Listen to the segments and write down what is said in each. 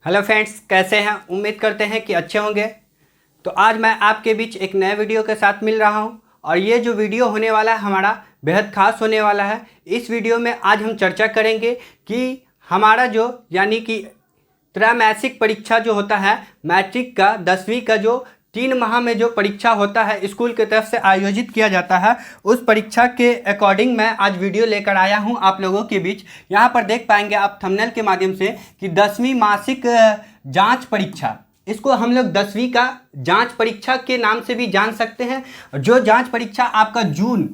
Hello friends, कैसे हैं? उम्मीद करते हैं कि अच्छे होंगे। तो आज मैं आपके बीच एक नए वीडियो के साथ मिल रहा हूं और ये जो वीडियो होने वाला है हमारा बेहद खास होने वाला है। इस वीडियो में आज हम चर्चा करेंगे कि हमारा जो यानी कि त्रैमासिक परीक्षा जो होता है मैट्रिक का 10वीं का जो 3 माह में जो परीक्षा होता है स्कूल की तरफ से आयोजित किया जाता है, उस परीक्षा के अकॉर्डिंग मैं आज वीडियो लेकर आया हूं आप लोगों के बीच। यहां पर देख पाएंगे आप थंबनेल के माध्यम से कि 10वीं मासिक जांच परीक्षा, इसको हम लोग 10वीं का जांच परीक्षा के नाम से भी जान सकते हैं। जो जांच परीक्षा आपका जून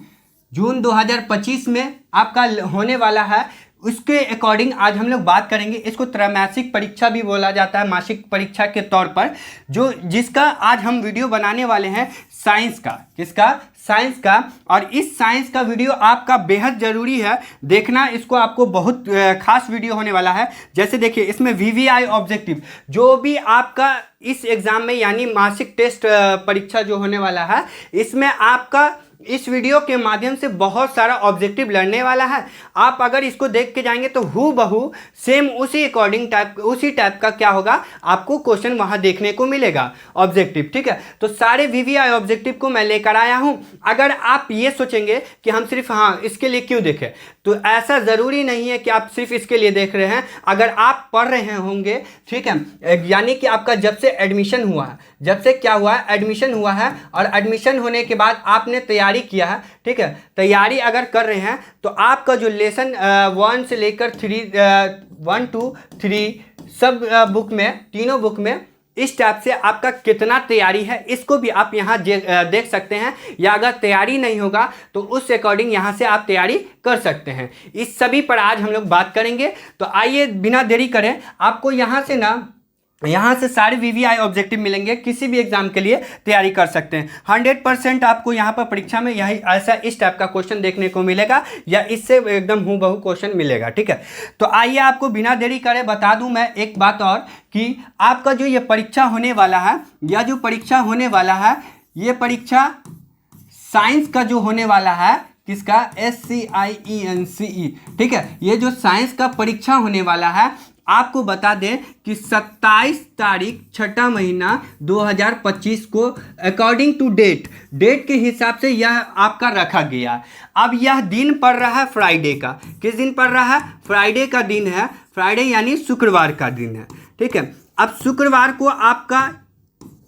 2025 में आपका होने वाला है, उसके अकॉर्डिंग आज हम लोग बात करेंगे। इसको त्रैमासिक परीक्षा भी बोला जाता है, मासिक परीक्षा के तौर पर, जिसका आज हम वीडियो बनाने वाले हैं साइंस का। किसका? साइंस का। और इस साइंस का वीडियो आपका बेहद ज़रूरी है देखना। इसको आपको बहुत खास वीडियो होने वाला है। जैसे देखिए, इसमें वीवीआई ऑब्जेक्टिव जो भी आपका इस एग्ज़ाम में यानी मासिक टेस्ट परीक्षा जो होने वाला है, इसमें आपका इस वीडियो के माध्यम से बहुत सारा ऑब्जेक्टिव लड़ने वाला है। आप अगर इसको देख के जाएंगे तो हूबहू सेम उसी अकॉर्डिंग उसी टाइप का क्या होगा, आपको क्वेश्चन वहां देखने को मिलेगा ऑब्जेक्टिव। ठीक है, तो सारे वीवीआई ऑब्जेक्टिव को मैं लेकर आया हूं। अगर आप ये सोचेंगे कि हम सिर्फ इसके लिए क्यों देखें, तो ऐसा ज़रूरी नहीं है कि आप सिर्फ इसके लिए देख रहे हैं। अगर आप पढ़ रहे होंगे, ठीक है, यानी कि आपका जब से एडमिशन हुआ है, जब से क्या हुआ है, एडमिशन हुआ है, और एडमिशन होने के बाद आपने तैयारी किया है, ठीक है, तैयारी अगर कर रहे हैं तो आपका जो लेसन 1 से लेकर 1 2 3 सब बुक में, तीनों बुक में इस टाइप से आपका कितना तैयारी है, इसको भी आप यहाँ देख सकते हैं। या अगर तैयारी नहीं होगा तो उस अकॉर्डिंग यहाँ से आप तैयारी कर सकते हैं। इस सभी पर आज हम लोग बात करेंगे। तो आइए बिना देरी करें, आपको यहाँ से सारे वीवीआई ऑब्जेक्टिव मिलेंगे। किसी भी एग्जाम के लिए तैयारी कर सकते हैं। 100% आपको यहाँ पर परीक्षा में यही ऐसा इस टाइप का क्वेश्चन देखने को मिलेगा या इससे एकदम हूबहू क्वेश्चन मिलेगा। ठीक है, तो आइए आपको बिना देरी करे बता दूं मैं एक बात और, कि आपका जो ये परीक्षा होने वाला है, या जो परीक्षा होने वाला है, ये परीक्षा साइंस का जो होने वाला है, किसका? SCIENCE। ठीक है, ये जो साइंस का परीक्षा होने वाला है, आपको बता दें कि 27 तारीख 6 महीना 2025 को अकॉर्डिंग टू डेट के हिसाब से यह आपका रखा गया। अब यह दिन पड़ रहा है फ्राइडे का। किस दिन पड़ रहा है? फ्राइडे का दिन है। फ्राइडे यानी शुक्रवार का दिन है। ठीक है, अब शुक्रवार को आपका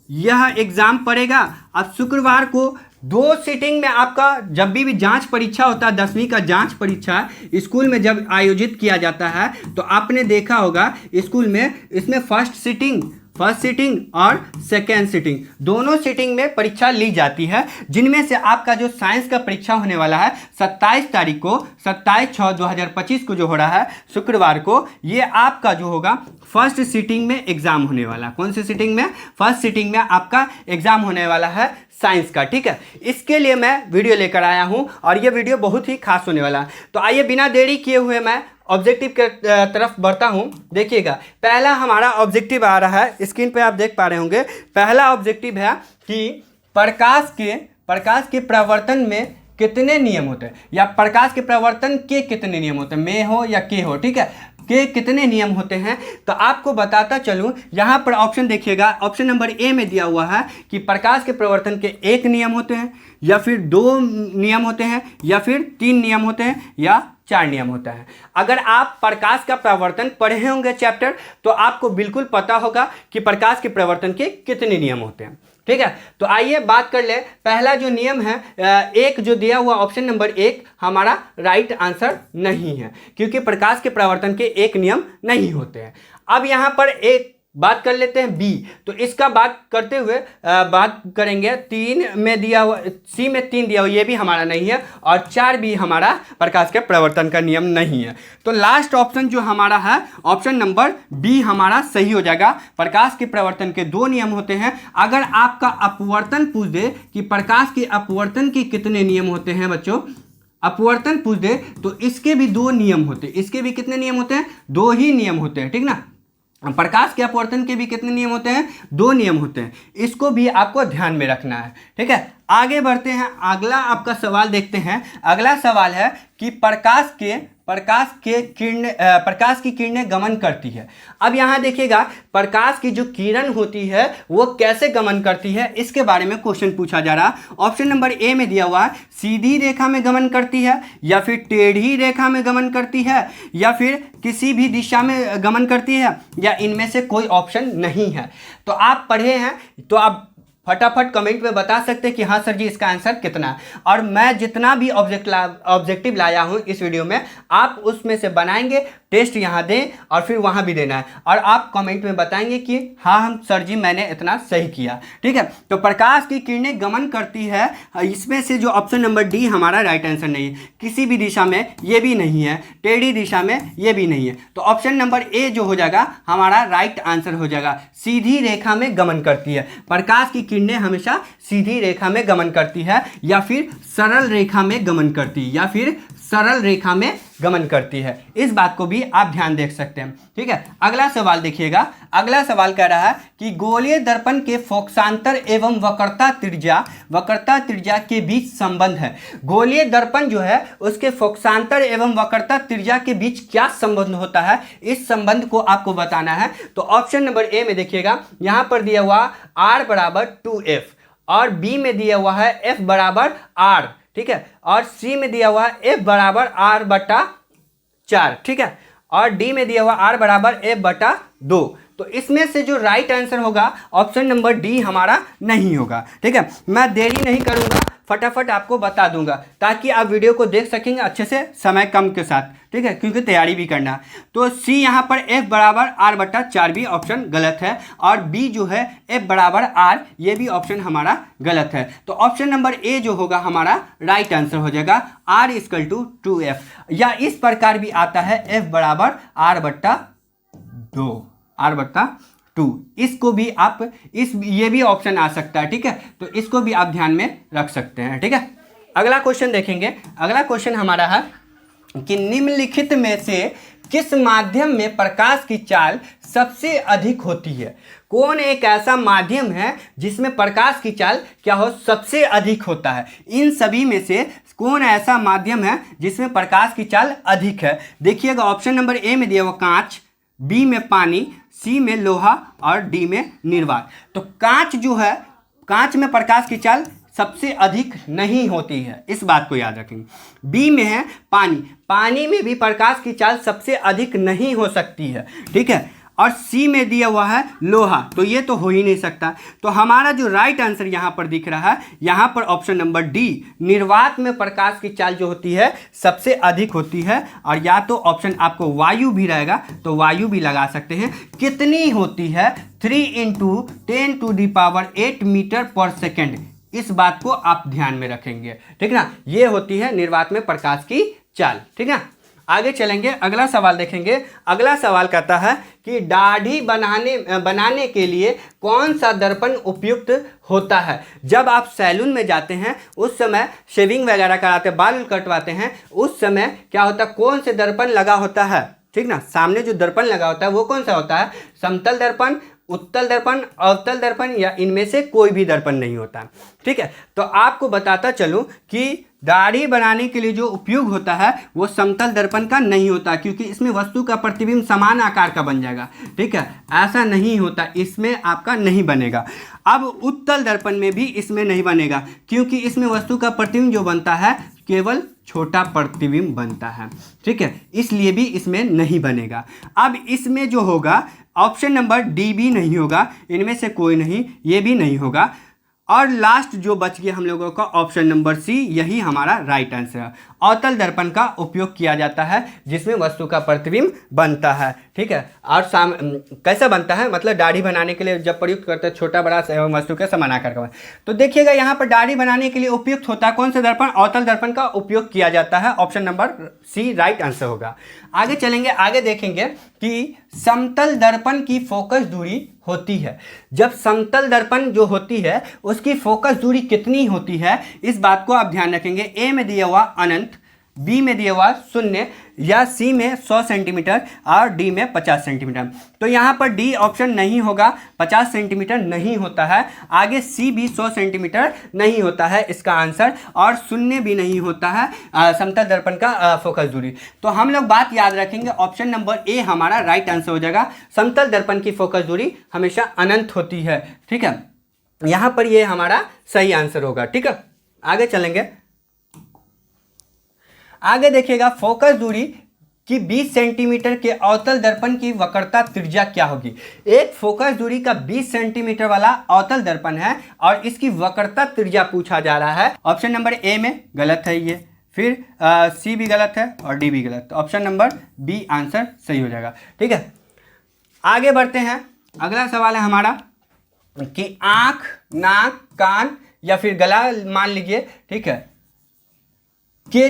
यह एग्ज़ाम पड़ेगा। अब शुक्रवार को 2 सीटिंग में आपका जब भी जांच परीक्षा होता है, 10वीं का जांच परीक्षा स्कूल में जब आयोजित किया जाता है, तो आपने देखा होगा स्कूल में इसमें फर्स्ट सीटिंग और सेकेंड सीटिंग, दोनों सीटिंग में परीक्षा ली जाती है। जिनमें से आपका जो साइंस का परीक्षा होने वाला है 27 तारीख को, 27/6/2025 को जो हो रहा है शुक्रवार को, ये आपका जो होगा फर्स्ट सीटिंग में एग्जाम होने वाला। कौन सी सीटिंग में? फर्स्ट सीटिंग में आपका एग्जाम होने वाला है साइंस का। ठीक है, इसके लिए मैं वीडियो लेकर आया हूं और ये वीडियो बहुत ही खास होने वाला है। तो आइए बिना देरी किए हुए मैं ऑब्जेक्टिव के तरफ बढ़ता हूं। देखिएगा, पहला हमारा ऑब्जेक्टिव आ रहा है, स्क्रीन पे आप देख पा रहे होंगे। पहला ऑब्जेक्टिव है कि प्रकाश के प्रवर्तन में कितने नियम होते हैं, या प्रकाश के प्रवर्तन के कितने नियम होते हैं, में हो या के हो। ठीक है, के कितने नियम होते हैं, तो आपको बताता चलूं। यहाँ पर ऑप्शन देखिएगा, ऑप्शन नंबर ए में दिया हुआ है कि प्रकाश के प्रवर्तन के 1 नियम होते हैं, या फिर 2 नियम होते हैं, या फिर 3 नियम होते हैं, या 4 नियम होता है। अगर आप प्रकाश का प्रवर्तन पढ़े होंगे चैप्टर, तो आपको बिल्कुल पता होगा कि प्रकाश के प्रवर्तन के कितने नियम होते हैं। ठीक है, तो आइए बात कर ले। पहला जो नियम है, एक जो दिया हुआ ऑप्शन नंबर 1 हमारा राइट आंसर नहीं है, क्योंकि प्रकाश के प्रवर्तन के 1 नियम नहीं होते हैं। अब यहाँ पर एक बात कर लेते हैं बी। तो इसका बात करते हुए बात करेंगे 3 में दिया हुआ, सी में 3 दिया हुआ, ये भी हमारा नहीं है, और 4 भी हमारा प्रकाश के प्रवर्तन का नियम नहीं है। तो लास्ट ऑप्शन जो हमारा है, ऑप्शन नंबर बी हमारा सही हो जाएगा। प्रकाश के प्रवर्तन के 2 नियम होते हैं। अगर आपका अपवर्तन पूछ दे कि प्रकाश के अपवर्तन के कितने नियम होते हैं बच्चों, अपवर्तन पूछ दे, तो इसके भी 2 नियम होते हैं। इसके भी कितने नियम होते हैं? 2 ही नियम होते हैं। ठीक ना, प्रकाश के अपवर्तन के भी कितने नियम होते हैं? 2 नियम होते हैं। इसको भी आपको ध्यान में रखना है। ठीक है, आगे बढ़ते हैं, अगला आपका सवाल देखते हैं। अगला सवाल है कि प्रकाश के प्रकाश की किरणें गमन करती है। अब यहाँ देखिएगा प्रकाश की जो किरण होती है वो कैसे गमन करती है, इसके बारे में क्वेश्चन पूछा जा रहा। ऑप्शन नंबर ए में दिया हुआ है सीधी रेखा में गमन करती है, या फिर टेढ़ी रेखा में गमन करती है, या फिर किसी भी दिशा में गमन करती है, या इनमें से कोई ऑप्शन नहीं है। तो आप पढ़े हैं तो आप फटाफट कमेंट में बता सकते हैं कि हाँ सर जी इसका आंसर कितना है। और मैं जितना भी ऑब्जेक्टिव लाया हूँ इस वीडियो में, आप उसमें से बनाएंगे, टेस्ट यहाँ दें और फिर वहाँ भी देना है, और आप कमेंट में बताएंगे कि हाँ हम सर जी मैंने इतना सही किया। ठीक है, तो प्रकाश की किरणें गमन करती है, इसमें से जो ऑप्शन नंबर डी हमारा राइट आंसर नहीं है। किसी भी दिशा में ये भी नहीं है, टेढ़ी दिशा में ये भी नहीं है, तो ऑप्शन नंबर ए जो हो जाएगा हमारा राइट आंसर हो जाएगा। सीधी रेखा में गमन करती है, प्रकाश की किरणें हमेशा सीधी रेखा में गमन करती है, या फिर सरल रेखा में गमन करती है, या फिर सरल रेखा में गमन करती है। इस बात को भी आप ध्यान देख सकते हैं। ठीक है, अगला सवाल देखिएगा। अगला सवाल कह रहा है कि गोलीय दर्पण के फोकसांतर एवं वक्रता त्रिज्या के बीच संबंध है। गोलीय दर्पण जो है उसके फोकसांतर एवं वक्रता त्रिज्या के बीच क्या संबंध होता है, इस संबंध को आपको बताना है। तो ऑप्शन नंबर ए में देखिएगा, यहां पर दिया हुआ r बराबर 2f, और बी में दिया हुआ है f बराबर r, ठीक है, और सी में दिया हुआ है f बराबर r बटा 4, ठीक है, और डी में दिया हुआ r बराबर f बटा 2। तो इसमें से जो राइट आंसर होगा ऑप्शन नंबर डी हमारा नहीं होगा। ठीक है, मैं देरी नहीं करूंगा, फटाफट आपको बता दूंगा ताकि आप वीडियो को देख सकेंगे अच्छे से समय कम के साथ। ठीक है, क्योंकि तैयारी भी करना है। तो सी यहाँ पर f बराबर r बटा 4 भी ऑप्शन गलत है, और बी जो है f बराबर r ये भी ऑप्शन हमारा गलत है। तो ऑप्शन नंबर ए जो होगा हमारा राइट आंसर हो जाएगा r इक्वल टू 2f, या इस प्रकार भी आता है f बराबर r बट्टा 2। इसको भी आप ये भी ऑप्शन आ सकता है। ठीक है, तो इसको भी आप ध्यान में रख सकते हैं। ठीक है, अगला क्वेश्चन देखेंगे। अगला क्वेश्चन हमारा है कि निम्नलिखित में से किस माध्यम में प्रकाश की चाल सबसे अधिक होती है। कौन एक ऐसा माध्यम है जिसमें प्रकाश की चाल क्या हो सबसे अधिक होता है। इन सभी में से कौन ऐसा माध्यम है जिसमें प्रकाश की चाल अधिक है। देखिएगा ऑप्शन नंबर ए में दिया हुआ कांच, बी में पानी, सी में लोहा और डी में निर्वात। तो कांच जो है, कांच में प्रकाश की चाल सबसे अधिक नहीं होती है, इस बात को याद रखेंगे। बी में है पानी, पानी में भी प्रकाश की चाल सबसे अधिक नहीं हो सकती है। ठीक है, और सी में दिया हुआ है लोहा, तो ये तो हो ही नहीं सकता। तो हमारा जो राइट आंसर यहाँ पर दिख रहा है, यहाँ पर ऑप्शन नंबर डी निर्वात में प्रकाश की चाल जो होती है सबसे अधिक होती है। और या तो ऑप्शन आपको वायु भी रहेगा तो वायु भी लगा सकते हैं। कितनी होती है, 3 × 10⁸ मीटर पर सेकेंड, इस बात को आप ध्यान में रखेंगे। ठीक ना, ये होती है निर्वात में प्रकाश की चाल। ठीक है, आगे चलेंगे, अगला सवाल देखेंगे। अगला सवाल कहता है कि दाढ़ी बनाने के लिए कौन सा दर्पण उपयुक्त होता है। जब आप सैलून में जाते हैं उस समय शेविंग वगैरह कराते हैं, बाल कटवाते हैं, उस समय क्या होता है, कौन से दर्पण लगा होता है। ठीक ना, सामने जो दर्पण लगा होता है वो कौन सा होता है, समतल दर्पण, उत्तल दर्पण, अवतल दर्पण, या इनमें से कोई भी दर्पण नहीं होता। ठीक है, तो आपको बताता चलूं कि दाढ़ी बनाने के लिए जो उपयोग होता है वो समतल दर्पण का नहीं होता, क्योंकि इसमें वस्तु का प्रतिबिंब समान आकार का बन जाएगा। ठीक है, ऐसा नहीं होता, इसमें आपका नहीं बनेगा। अब उत्तल दर्पण में भी इसमें नहीं बनेगा, क्योंकि इसमें वस्तु का प्रतिबिंब जो बनता है केवल छोटा प्रतिबिंब बनता है। ठीक है, इसलिए भी इसमें नहीं बनेगा। अब इसमें जो होगा ऑप्शन नंबर डी भी नहीं होगा, इनमें से कोई नहीं, ये भी नहीं होगा। और लास्ट जो बच गया हम लोगों का ऑप्शन नंबर सी, यही हमारा राइट आंसर है। अवतल दर्पण का उपयोग किया जाता है जिसमें वस्तु का प्रतिबिंब बनता है। ठीक है, और कैसा बनता है, मतलब दाढ़ी बनाने के लिए जब प्रयुक्त करते हैं छोटा बड़ा एवं वस्तु के समान आकार का। तो देखिएगा यहाँ पर दाढ़ी बनाने के लिए उपयुक्त होता है कौन सा दर्पण, अवतल दर्पण का उपयोग किया जाता है। Option number C right answer होगा। आगे चलेंगे, आगे देखेंगे कि समतल दर्पण की फोकस दूरी होती है। जब समतल दर्पण जो होती है उसकी फोकस दूरी कितनी होती है, इस बात को आप ध्यान रखेंगे। ए में दिया हुआ अनंत, बी में दिया हुआ 0 या सी में 100 सेंटीमीटर और डी में 50 सेंटीमीटर। तो यहाँ पर डी ऑप्शन नहीं होगा, 50 सेंटीमीटर नहीं होता है। आगे सी भी 100 सेंटीमीटर नहीं होता है इसका आंसर, और 0 भी नहीं होता है समतल दर्पण का फोकस दूरी। तो हम लोग बात याद रखेंगे, ऑप्शन नंबर ए हमारा राइट आंसर हो जाएगा। समतल दर्पण की फोकस दूरी हमेशा अनंत होती है, ठीक है। यहाँ पर ये हमारा सही आंसर होगा, ठीक है। आगे चलेंगे, आगे देखिएगा फोकस दूरी कि 20 सेंटीमीटर के अवतल दर्पण की वक्रता त्रिज्या क्या होगी। एक फोकस दूरी का 20 सेंटीमीटर वाला अवतल दर्पण है और इसकी वक्रता त्रिज्या पूछा जा रहा है। ऑप्शन नंबर ए में गलत है ये, फिर सी भी गलत है और डी भी गलत। ऑप्शन नंबर बी आंसर सही हो जाएगा, ठीक है। आगे बढ़ते हैं, अगला सवाल है हमारा कि आंख, नाक, कान या फिर गला मान लीजिए, ठीक है, के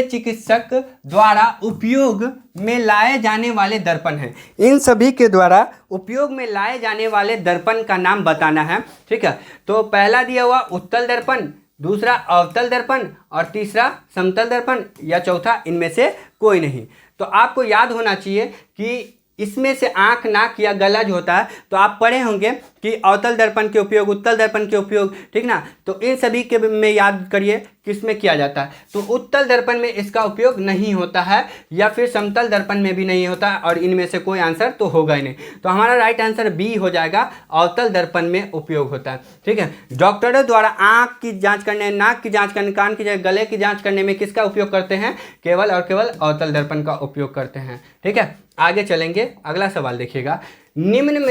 चिकित्सक द्वारा उपयोग में लाए जाने वाले दर्पण हैं। इन सभी के द्वारा उपयोग में लाए जाने वाले दर्पण का नाम बताना है, ठीक है। तो पहला दिया हुआ उत्तल दर्पण, दूसरा अवतल दर्पण और तीसरा समतल दर्पण या चौथा इनमें से कोई नहीं। तो आपको याद होना चाहिए कि इसमें से आंख, नाक या गला जो होता है, तो आप पढ़े होंगे कि अवतल दर्पण के उपयोग, उत्तल दर्पण के उपयोग, ठीक ना। तो इन सभी के में याद करिए किसमें किया जाता है। तो उत्तल दर्पण में इसका उपयोग नहीं होता है या फिर समतल दर्पण में भी नहीं होता है, और इनमें से कोई आंसर तो होगा ही नहीं। तो हमारा राइट आंसर बी हो जाएगा, अवतल दर्पण में उपयोग होता है, ठीक है। डॉक्टरों द्वारा आंख की जांच करने, नाक की जांच करने, कान की जांच, गले की जांच करने में किसका उपयोग करते हैं? केवल और केवल अवतल दर्पण का उपयोग करते हैं, ठीक है। आगे चलेंगे, अगला सवाल देखिएगा, निम्न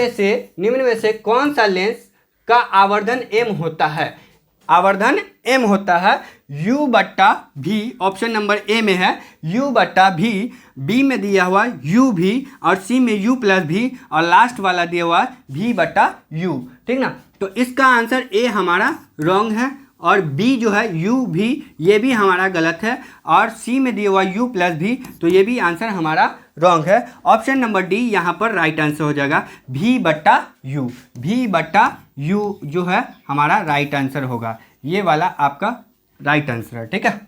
में से कौन सा लेंस का आवर्धन m होता है? आवर्धन m होता है u/v। ऑप्शन नंबर ए में है u/v, बी में दिया हुआ u/v और सी में u+v और लास्ट वाला दिया हुआ v/u, ठीक ना। तो इसका आंसर ए हमारा रॉन्ग है और बी जो है u/v ये भी हमारा गलत है, और सी में दिया हुआ u+v तो ये भी आंसर हमारा रॉन्ग है। ऑप्शन नंबर डी यहाँ पर राइट आंसर हो जाएगा, v/u। v/u जो है हमारा राइट आंसर होगा, ये वाला आपका राइट आंसर है, ठीक है।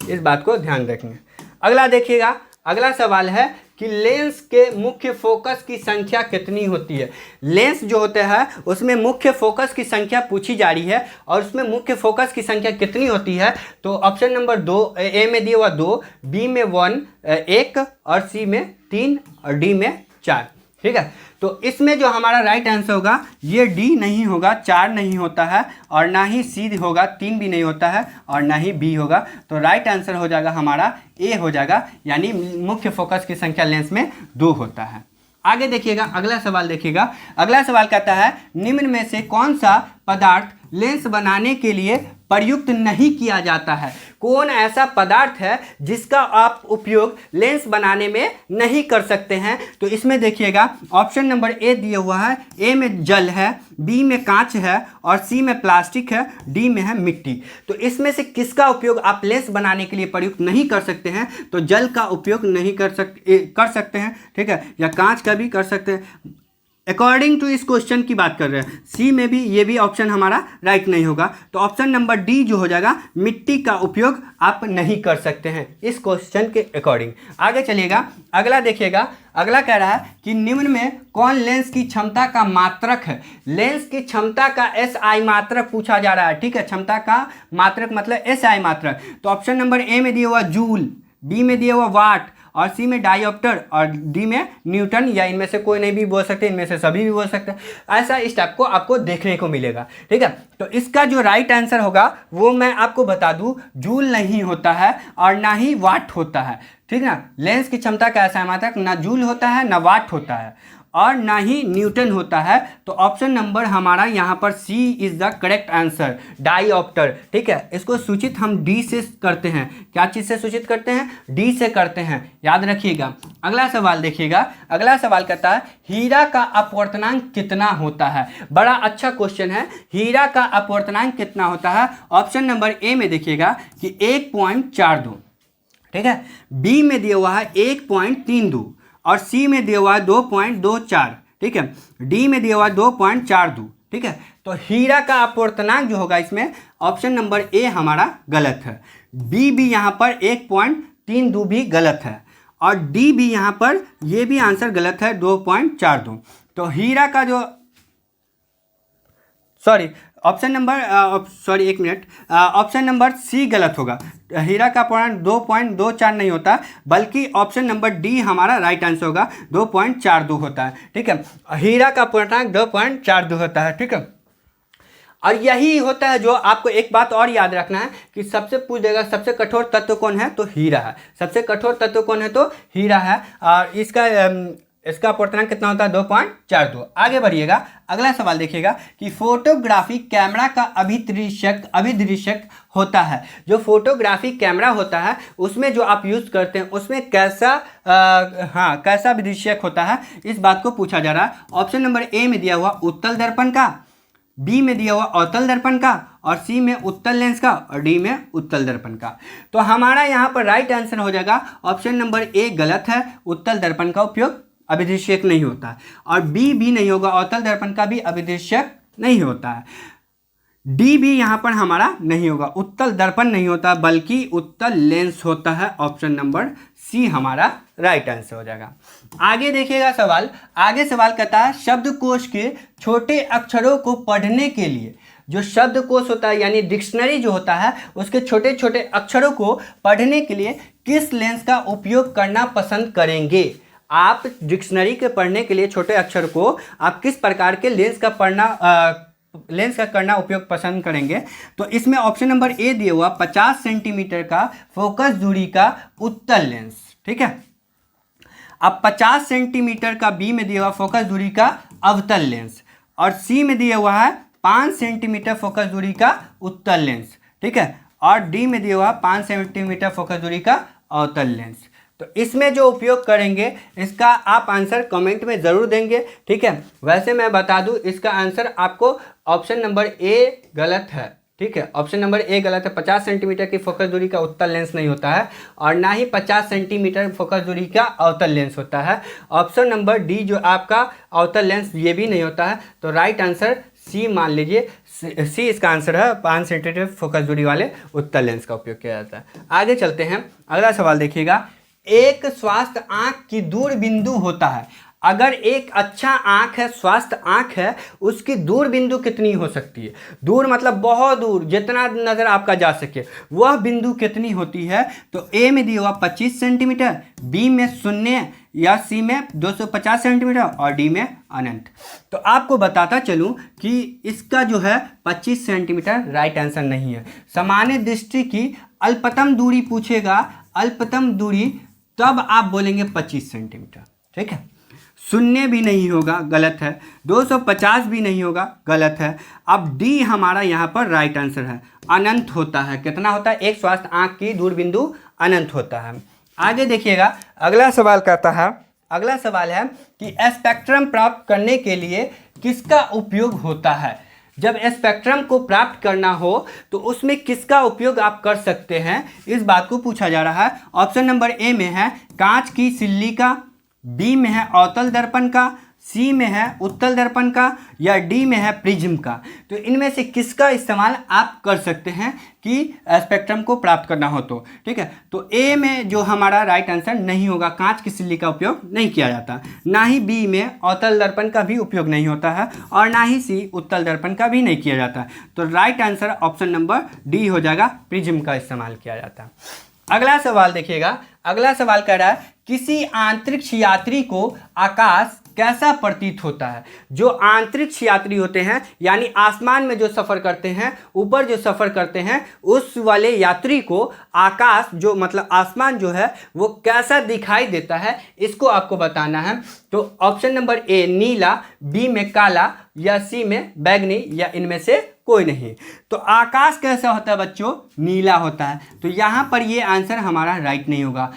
इस बात को ध्यान रखेंगे। अगला देखिएगा, अगला सवाल है कि लेंस के मुख्य फोकस की संख्या कितनी होती है। लेंस जो होता है उसमें मुख्य फोकस की संख्या पूछी जा रही है, और उसमें मुख्य फोकस की संख्या कितनी होती है? तो ऑप्शन नंबर 2, ए में दिया हुआ 2, बी में 1 और सी में 3 और डी में 4, ठीक है। तो इसमें जो हमारा राइट आंसर होगा ये डी नहीं होगा, 4 नहीं होता है, और ना ही सी होगा, 3 भी नहीं होता है, और ना ही बी होगा। तो राइट आंसर हो जाएगा हमारा ए हो जाएगा, यानी मुख्य फोकस की संख्या लेंस में 2 होता है। आगे देखिएगा, अगला सवाल देखिएगा। अगला सवाल कहता है निम्न में से कौन सा पदार्थ लेंस बनाने के लिए प्रयुक्त नहीं किया जाता है? कौन ऐसा पदार्थ है जिसका आप उपयोग लेंस बनाने में नहीं कर सकते हैं? तो इसमें देखिएगा, ऑप्शन नंबर ए दिया हुआ है, ए में जल है, बी में कांच है और सी में प्लास्टिक है, डी में है मिट्टी। तो इसमें से किसका उपयोग आप लेंस बनाने के लिए प्रयुक्त नहीं कर सकते हैं? तो जल का उपयोग नहीं कर सकते हैं, ठीक है, या कांच का भी कर सकते हैं। अकॉर्डिंग टू इस क्वेश्चन की बात कर रहे हैं, सी में भी ये भी ऑप्शन हमारा राइट नहीं होगा। तो ऑप्शन नंबर डी जो हो जाएगा, मिट्टी का उपयोग आप नहीं कर सकते हैं इस क्वेश्चन के अकॉर्डिंग। आगे चलिएगा, अगला देखिएगा। अगला कह रहा है कि निम्न में कौन लेंस की क्षमता का मात्रक है? लेंस की क्षमता का SI मात्रक पूछा जा रहा है, ठीक है। क्षमता का मात्रक मतलब SI मात्रक। तो ऑप्शन नंबर ए में दिया हुआ जूल, बी में दिया हुआ वाट और सी में डायोप्टर और डी में न्यूटन, या इनमें से कोई नहीं भी बोल सकते, इनमें से सभी भी बोल सकते हैं। ऐसा इस टाइप को आपको देखने को मिलेगा, ठीक है। तो इसका जो राइट आंसर होगा वो मैं आपको बता दूं, जूल नहीं होता है और ना ही वाट होता है, ठीक ना। लेंस की क्षमता का ऐसा मात्रक ना जूल होता है, ना वाट होता है और ना ही न्यूटन होता है। तो ऑप्शन नंबर हमारा यहाँ पर C is the correct answer, diopter, ठीक है। इसको सूचित हम डी से करते हैं। क्या चीज़ से सूचित करते हैं? डी से करते हैं, याद रखिएगा। अगला सवाल देखिएगा। अगला सवाल कहता है हीरा का अपवर्तनांक कितना होता है? बड़ा अच्छा क्वेश्चन है। हीरा का अपवर्तनांक कितना होता है? ऑप्शन नंबर ए में देखिएगा कि 1.42, ठीक है। बी में दिया हुआ है 1.32 और सी में दिया हुआ है 2.24, ठीक है। डी में दिया हुआ है 2.42, ठीक है। तो हीरा का अपवर्तनांक जो होगा इसमें ऑप्शन नंबर ए हमारा गलत है। बी भी यहाँ पर 1.32 भी गलत है और डी भी यहाँ पर ये भी आंसर गलत है 2.42। तो हीरा का जो सॉरी ऑप्शन नंबर एक मिनट, ऑप्शन नंबर सी गलत होगा। हीरा का पूर्णांक 2.24 नहीं होता बल्कि ऑप्शन नंबर डी हमारा राइट आंसर होगा, 2.42 होता है। ठीक है, हीरा का पूर्णांक 2.42 होता है। ठीक है, और यही होता है जो आपको एक बात और याद रखना है कि सबसे पूछ देगा सबसे कठोर तत्व कौन है, तो हीरा है। सबसे कठोर तत्व कौन है, तो हीरा है। और इसका पूर्णांक कितना होता है, 2.42। आगे बढ़िएगा, अगला सवाल देखिएगा कि फोटोग्राफी कैमरा का अभिदृश्यक होता है। जो फोटोग्राफी कैमरा होता है उसमें जो आप यूज़ करते हैं उसमें कैसा कैसा अभिदृश्यक होता है, इस बात को पूछा जा रहा है। ऑप्शन नंबर ए में दिया हुआ उत्तल दर्पण का, बी में दिया हुआ अवतल दर्पण का, और सी में उत्तल लेंस का, और डी में उत्तल दर्पण का। तो हमारा यहाँ पर राइट आंसर हो जाएगा ऑप्शन नंबर ए गलत है, उत्तल दर्पण का उपयोग अभिदृश्यक नहीं होता है। और बी भी नहीं होगा, अवतल दर्पण का भी अभिदृश्यक नहीं होता है। डी भी यहाँ पर हमारा नहीं होगा, उत्तल दर्पण नहीं होता बल्कि उत्तल लेंस होता है। ऑप्शन नंबर सी हमारा राइट आंसर हो जाएगा। आगे देखिएगा सवाल, आगे सवाल कहता है शब्दकोश के छोटे अक्षरों को पढ़ने के लिए, जो शब्दकोश होता है यानी डिक्शनरी जो होता है उसके छोटे छोटे अक्षरों को पढ़ने के लिए किस लेंस का उपयोग करना पसंद करेंगे। आप डिक्शनरी के पढ़ने के लिए छोटे अक्षर को आप किस प्रकार के लेंस का करना उपयोग पसंद करेंगे। तो इसमें ऑप्शन नंबर ए दिया हुआ 50 सेंटीमीटर का फोकस दूरी का उत्तल लेंस। ठीक है, अब 50 सेंटीमीटर का बी में दिया हुआ फोकस दूरी का अवतल लेंस, और सी में दिया हुआ है 5 सेंटीमीटर फोकस दूरी का उत्तल लेंस। ठीक है, और डी में दिया हुआ 5 सेंटीमीटर फोकस दूरी का अवतल लेंस। तो इसमें जो उपयोग करेंगे इसका आप आंसर कमेंट में ज़रूर देंगे। ठीक है, वैसे मैं बता दूं इसका आंसर आपको ऑप्शन नंबर ए गलत है। ठीक है, ऑप्शन नंबर ए गलत है। 50 सेंटीमीटर की फोकस दूरी का उत्तल लेंस नहीं होता है और ना ही 50 सेंटीमीटर फोकस दूरी का अवतल लेंस होता है। ऑप्शन नंबर डी जो आपका अवतल लेंस ये भी नहीं होता है। तो राइट आंसर सी मान लीजिए, सी इसका आंसर है। 5 सेंटीमीटर फोकस दूरी वाले उत्तल लेंस का उपयोग किया जाता है। आगे चलते हैं, अगला सवाल देखिएगा। एक स्वास्थ्य आंख की दूर बिंदु होता है। अगर एक अच्छा आंख है, स्वास्थ्य आंख है, उसकी दूर बिंदु कितनी हो सकती है। दूर मतलब बहुत दूर, जितना नज़र आपका जा सके वह बिंदु कितनी होती है। तो ए में दिया हुआ 25 सेंटीमीटर, बी में 0 या सी में 250 सेंटीमीटर और डी में अनंत। तो आपको बताता चलूं कि इसका जो है 25 सेंटीमीटर राइट आंसर नहीं है। सामान्य दृष्टि की अल्पतम दूरी पूछेगा, अल्पतम दूरी, तब आप बोलेंगे 25 सेंटीमीटर। ठीक है, 0 भी नहीं होगा, गलत है। 250 भी नहीं होगा, गलत है। अब डी हमारा यहाँ पर राइट आंसर है, अनंत होता है। कितना होता है, एक स्वास्थ्य आंख की दूर बिंदु अनंत होता है। आगे देखिएगा, अगला सवाल कहता है, अगला सवाल है कि स्पेक्ट्रम प्राप्त करने के लिए किसका उपयोग होता है। जब स्पेक्ट्रम को प्राप्त करना हो तो उसमें किसका उपयोग आप कर सकते हैं, इस बात को पूछा जा रहा है। ऑप्शन नंबर ए में है कांच की सिल्ली का, बी में है अवतल दर्पण का, सी में है उत्तल दर्पण का, या डी में है प्रिज्म का। तो इनमें से किसका इस्तेमाल आप कर सकते हैं कि स्पेक्ट्रम को प्राप्त करना हो तो। ठीक है, तो ए में जो हमारा राइट आंसर नहीं होगा, कांच की सिल्ली का उपयोग नहीं किया जाता। ना ही बी में अवतल दर्पण का भी उपयोग नहीं होता है और ना ही सी उत्तल दर्पण का भी नहीं किया जाता। तो right answer option number D हो जाएगा, प्रिज्म का इस्तेमाल किया जाता है। अगला सवाल देखिएगा, अगला सवाल कह रहा है किसी अंतरिक्ष यात्री को आकाश कैसा प्रतीत होता है। जो अंतरिक्ष यात्री होते हैं यानी आसमान में जो सफ़र करते हैं, ऊपर जो सफ़र करते हैं, उस वाले यात्री को आकाश जो मतलब आसमान जो है वो कैसा दिखाई देता है, इसको आपको बताना है। तो ऑप्शन नंबर ए नीला, बी में काला, या सी में बैगनी, या इनमें से कोई नहीं। तो आकाश कैसा होता है बच्चों, नीला होता है। तो यहाँ पर ये आंसर हमारा राइट नहीं होगा।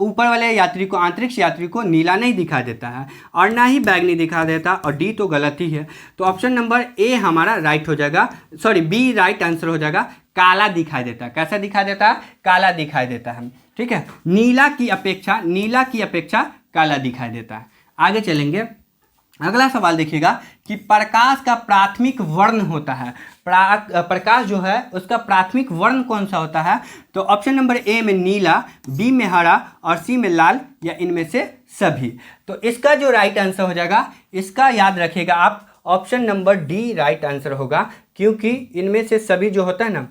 ऊपर वाले यात्री को, अंतरिक्ष यात्री को नीला नहीं दिखा देता है और ना ही बैगनी दिखा देता, और डी तो गलत ही है। तो ऑप्शन नंबर ए हमारा राइट हो जाएगा, सॉरी बी राइट आंसर हो जाएगा। काला दिखाई देता है। कैसा दिखाई देता है, काला दिखाई देता है। ठीक है, नीला की अपेक्षा काला दिखाई देता है। आगे चलेंगे, अगला सवाल देखिएगा कि प्रकाश का प्राथमिक वर्ण होता है, प्रकाश जो है उसका प्राथमिक वर्ण कौन सा होता है? तो ऑप्शन नंबर ए में नीला, बी में हरा और सी में लाल, या इनमें से सभी। तो इसका जो राइट आंसर हो जाएगा, इसका याद रखिएगा आप, option number D right answer होगा, क्योंकि इनमें से सभी जो होता है ना,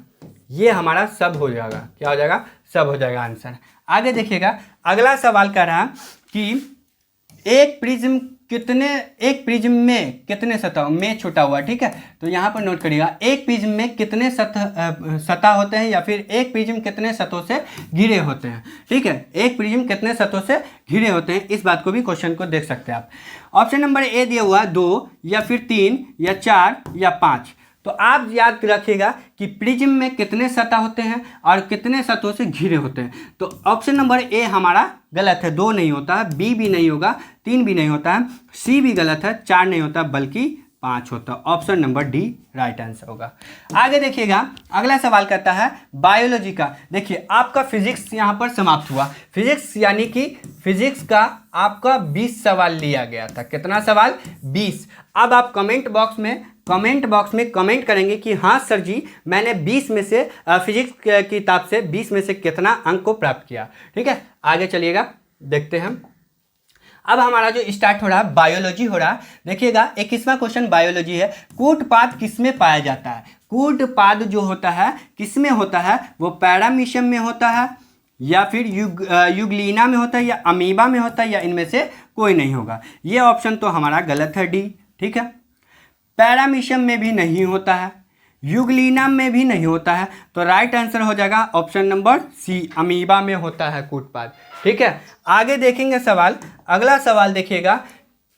ये हमारा सब हो जाएगा। क्या हो जाएगा? सब हो जाएगा आंसर। आगे देखिएगा, अगला सवाल कह रहा है कि एक प्रिज्म में कितने सतह में छुटा हुआ, ठीक है। तो यहाँ पर नोट करिएगा, एक प्रिज्म में कितने सतह होते हैं, या फिर एक प्रिज्म कितने सतहों से घिरे होते हैं, ठीक है। एक प्रिज्म कितने सतहों से घिरे होते हैं, इस बात को भी क्वेश्चन को देख सकते हैं आप। ऑप्शन नंबर ए दिया हुआ 2 या फिर 3 या 4 या 5। तो आप याद रखिएगा कि प्रिज्म में कितने सतह होते हैं और कितने सतहों से घिरे होते हैं। तो ऑप्शन नंबर ए हमारा गलत है, 2 नहीं होता है, बी भी नहीं होगा, 3 भी नहीं होता है, सी भी गलत है, 4 नहीं होता बल्कि 5 होता है। Option number D right answer होगा। आगे देखिएगा, अगला सवाल कहता है बायोलॉजी का। देखिए आपका फिजिक्स यहाँ पर समाप्त हुआ। फिजिक्स यानी कि फिजिक्स का आपका 20 सवाल लिया गया था। कितना सवाल? 20। अब आप कमेंट बॉक्स में कमेंट करेंगे कि हाँ सर जी, मैंने 20 में से फिजिक्स की किताब से 20 में से कितना अंक को प्राप्त किया, ठीक है। आगे चलिएगा, देखते हैं। अब हमारा जो स्टार्ट हो रहा है, बायोलॉजी हो रहा है। देखिएगा 21वां क्वेश्चन बायोलॉजी है। कूटपाद किसमें पाया जाता है? कूटपाद जो होता है किसमें होता है? वो पैरामीशियम में होता है, या फिर युगलीना में होता है, या अमीबा में होता है, या इनमें से कोई नहीं होगा। ये ऑप्शन तो हमारा गलत है, डी, ठीक है। पैरामीशियम में भी नहीं होता है, युगलीना में भी नहीं होता है, तो राइट आंसर हो जाएगा ऑप्शन नंबर सी, अमीबा में होता है कूटपाद, ठीक है। आगे देखेंगे सवाल। अगला सवाल देखिएगा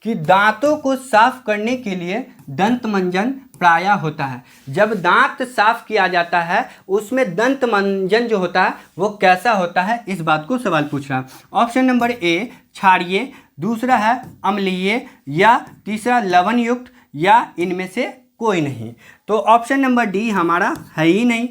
कि दांतों को साफ करने के लिए दंत मंजन प्रायः होता है। जब दांत साफ किया जाता है उसमें दंत मंजन जो होता है वो कैसा होता है, इस बात को सवाल पूछ रहा है। ऑप्शन नंबर ए क्षारीय, दूसरा है अम्लीय, या तीसरा लवण युक्त, या इनमें से कोई नहीं। तो ऑप्शन नंबर डी हमारा है ही नहीं,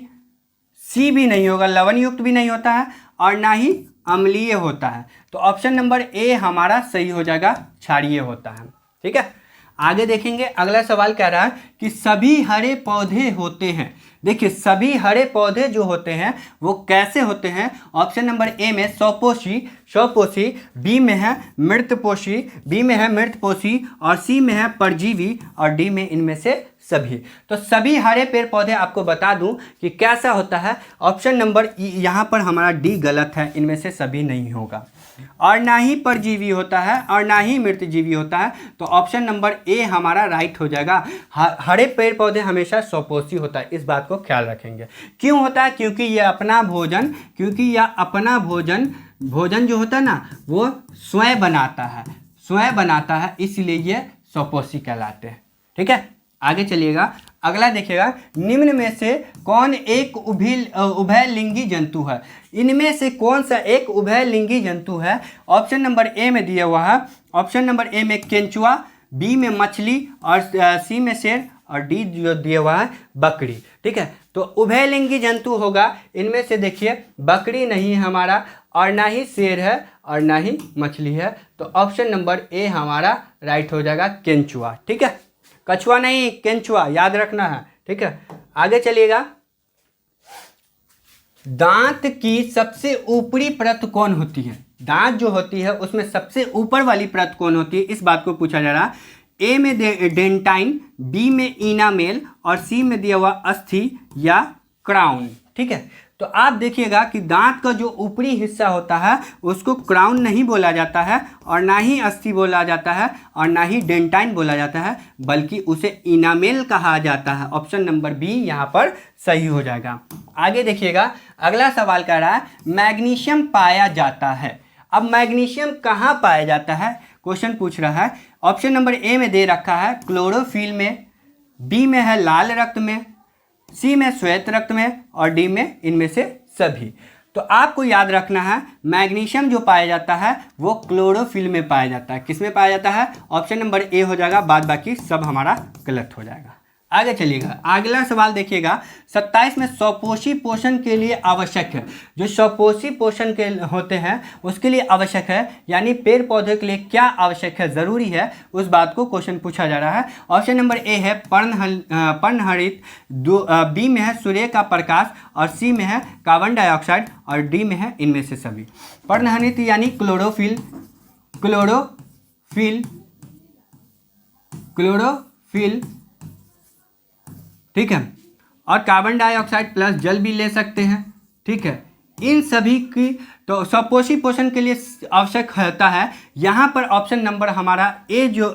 सी भी नहीं होगा, लवण युक्त भी नहीं होता है और ना ही अम्लीय होता है। तो ऑप्शन नंबर ए हमारा सही हो जाएगा, क्षारीय होता है, ठीक है। आगे देखेंगे, अगला सवाल कह रहा है कि सभी हरे पौधे होते हैं। देखिए सभी हरे पौधे जो होते हैं वो कैसे होते हैं? ऑप्शन नंबर ए में स्वपोषी, बी में है मृतपोषी, और सी में है परजीवी, और डी में इनमें से सभी। तो सभी हरे पेड़ पौधे आपको बता दूं कि कैसा होता है। ऑप्शन नंबर यहाँ पर हमारा डी गलत है, इनमें से सभी नहीं होगा, और ना ही परजीवी होता है और ना ही मृतजीवी होता है। तो ऑप्शन नंबर ए हमारा राइट हो जाएगा। हरे पेड़ पौधे हमेशा स्वपोषी होता है, इस बात को ख्याल रखेंगे। क्यों होता है? क्योंकि यह अपना भोजन जो होता है ना वो स्वयं बनाता है, इसलिए ये स्वपोषी कहलाते हैं, ठीक है। आगे चलिएगा, अगला देखिएगा, निम्न में से कौन एक उभयलिंगी जंतु है? इनमें से कौन सा एक उभयलिंगी जंतु है? ऑप्शन नंबर ए में दिया हुआ है, ऑप्शन नंबर ए में केंचुआ, बी में मछली, और सी में शेर, और डी जो दिया हुआ है बकरी, ठीक है। तो उभयलिंगी जंतु होगा, इनमें से देखिए बकरी नहीं हमारा, और ना ही शेर है और ना ही मछली है। तो ऑप्शन नंबर ए हमारा राइट हो जाएगा, केंचुआ, ठीक है। कछुआ नहीं, केंचुआ याद रखना है, ठीक है। आगे चलिएगा, दांत की सबसे ऊपरी परत कौन होती है? दांत जो होती है उसमें सबसे ऊपर वाली परत कौन होती है, इस बात को पूछा जा रहा है। ए में डेंटाइन, बी में इनामेल, और सी में दिया हुआ अस्थि या क्राउन, ठीक है। तो आप देखिएगा कि दांत का जो ऊपरी हिस्सा होता है उसको क्राउन नहीं बोला जाता है, और ना ही अस्थि बोला जाता है, और ना ही डेंटाइन बोला जाता है, बल्कि उसे इनामेल कहा जाता है। ऑप्शन नंबर बी यहाँ पर सही हो जाएगा। आगे देखिएगा, अगला सवाल कह रहा है मैग्नीशियम पाया जाता है। अब मैग्नीशियम कहाँ पाया जाता है, क्वेश्चन पूछ रहा है। ऑप्शन नंबर ए में दे रखा है क्लोरोफिल में, बी में है लाल रक्त में, सी में श्वेत रक्त में, और डी में इनमें से सभी। तो आपको याद रखना है मैग्नीशियम जो पाया जाता है वो क्लोरोफिल में पाया जाता है। किस में पाया जाता है? ऑप्शन नंबर ए हो जाएगा, बाद बाकी सब हमारा गलत हो जाएगा। आगे चलिएगा, अगला सवाल देखिएगा 27 में स्वपोषी पोषण के लिए आवश्यक है। जो स्वपोषी पोषण के होते हैं उसके लिए आवश्यक है, यानी पेड़ पौधे के लिए क्या आवश्यक है, ज़रूरी है, उस बात को क्वेश्चन पूछा जा रहा है। ऑप्शन नंबर ए है पर्णहरित, बी में है सूर्य का प्रकाश, और सी में है कार्बन डाइऑक्साइड, और डी में है इनमें से सभी। पर्णहरित यानी क्लोरोफिल, ठीक है, और कार्बन डाइऑक्साइड प्लस जल भी ले सकते हैं, ठीक है। इन सभी की तो स्वपोषी पोषण के लिए आवश्यक होता है। यहाँ पर ऑप्शन नंबर हमारा ए जो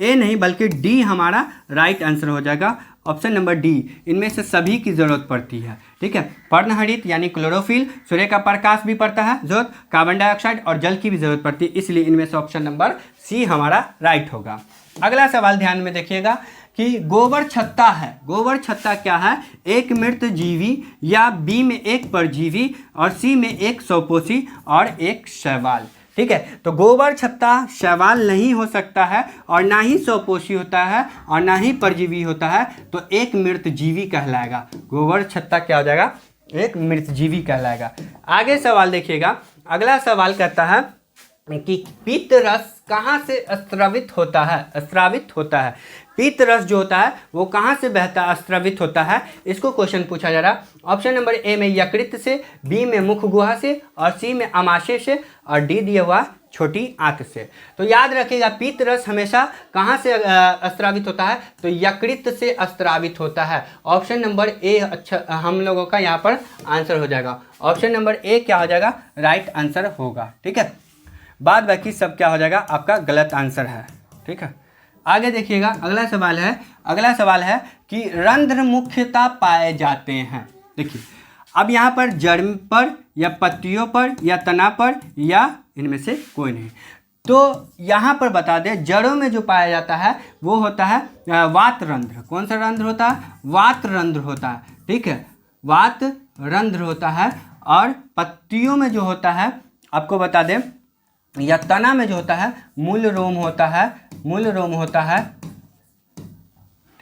ए नहीं बल्कि डी हमारा राइट आंसर हो जाएगा। ऑप्शन नंबर डी, इनमें से सभी की ज़रूरत पड़ती है, ठीक है। पर्णहरित यानी क्लोरोफिल, सूर्य का प्रकाश भी पड़ता है जरूरत, कार्बन डाइऑक्साइड और जल की भी ज़रूरत पड़ती है, इसलिए इनमें से ऑप्शन नंबर सी हमारा राइट होगा। अगला सवाल ध्यान में देखिएगा कि गोबर छत्ता है। गोबर छत्ता क्या है? एक मृत जीवी, या बी में एक परजीवी, और सी में एक स्वपोषी और एक शैवाल, ठीक है। तो गोबर छत्ता शैवाल नहीं हो सकता है, और ना ही स्वपोषी होता है, और ना ही परजीवी होता है, तो एक मृत जीवी कहलाएगा। गोबर छत्ता क्या हो जाएगा? एक मृत जीवी कहलाएगा। आगे सवाल देखिएगा, अगला सवाल कहता है कि पित्त रस कहाँ से स्रावित होता है। पित्त रस जो होता है वो कहाँ से बहता स्रावित होता है, इसको क्वेश्चन पूछा जा रहा है। ऑप्शन नंबर ए में यकृत से, बी में मुख गुहा से, और सी में अमाशय से, और डी दिया हुआ छोटी आंत से। तो याद रखिएगा पित्त रस हमेशा कहाँ से स्रावित होता है, तो यकृत से स्रावित होता है। ऑप्शन नंबर ए अच्छा हम लोगों का यहाँ पर आंसर हो जाएगा। ऑप्शन नंबर ए क्या हो जाएगा? राइट आंसर होगा, ठीक है। बाद बाकी सब क्या हो जाएगा? आपका गलत आंसर है, ठीक है। आगे देखिएगा, अगला सवाल है कि रंध्र मुख्यतः पाए जाते हैं। देखिए अब यहाँ पर जड़ पर, या पत्तियों पर, या तना पर, या इनमें से कोई नहीं। तो यहाँ पर बता दें, जड़ों में जो पाया जाता है वो होता है वात रंध्र। कौन सा रंध्र होता है? वात रंध्र होता है, ठीक है, वात रंध्र होता है। और पत्तियों में जो होता है आपको बता दें, या तना में जो होता है मूल रोम होता है,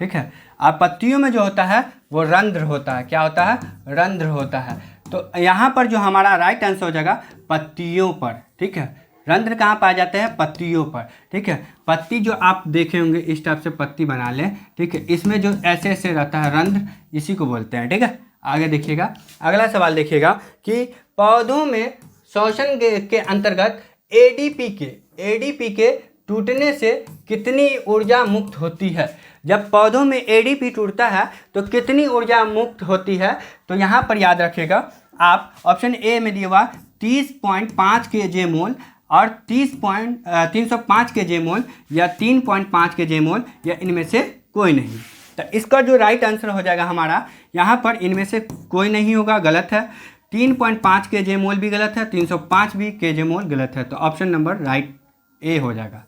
ठीक है। और पत्तियों में जो होता है वो रंध्र होता है। क्या होता है? रंध्र होता है। तो यहाँ पर जो हमारा राइट आंसर हो जाएगा पत्तियों पर, ठीक है। रंध्र कहाँ पाए जाते हैं? पत्तियों पर, ठीक है। पत्ती जो आप देखे होंगे इस टाइप से पत्ती बना लें, ठीक है, इसमें जो ऐसे ऐसे रहता है रंध्र, इसी को बोलते हैं, ठीक है। आगे देखिएगा, अगला सवाल देखिएगा कि पौधों में श्वसन के अंतर्गत एडीपी के टूटने से कितनी ऊर्जा मुक्त होती है। जब पौधों में एडीपी टूटता है तो कितनी ऊर्जा मुक्त होती है, तो यहाँ पर याद रखिएगा आप ऑप्शन ए में दिया हुआ 30.5 kJ मोल, और 305 kJ मोल, या 3.5 kJ मोल, या इनमें से कोई नहीं। तो इसका जो राइट आंसर हो जाएगा हमारा, यहाँ पर इनमें से कोई नहीं होगा, गलत है। 3.5 kJ मोल भी गलत है, 305 भी kJ मोल गलत है। तो ऑप्शन नंबर राइट ए हो जाएगा,